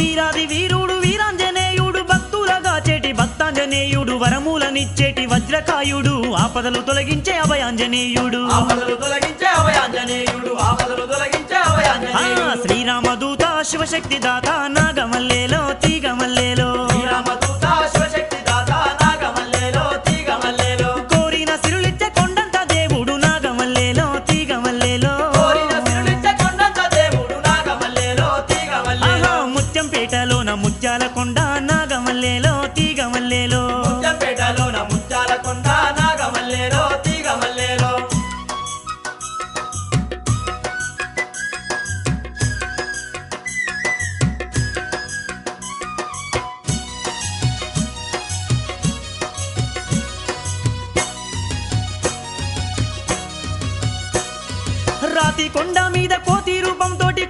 వీరాది వీరుడు వీరాంజనేయుడు భక్తులగా చేటి భక్తాంజనేయుడు వరములనిచ్చేటి వజ్రకాయుడు ఆపదలు తొలగించే అభయాంజనేయుడు శ్రీరామదూత శివశక్తి దాత నాగమల్లేలో తీగమల్లేలో కోరిన సిరులిచ్చే కొండంత దేవుడు నాగమల్లేలో తీగమల్లేలో ముత్యంపేటలోన ముత్యాల కొండ నాగమల్లేలో తీగమల్లేలో రాతి కొండ మీద కోతి రూపంతోటి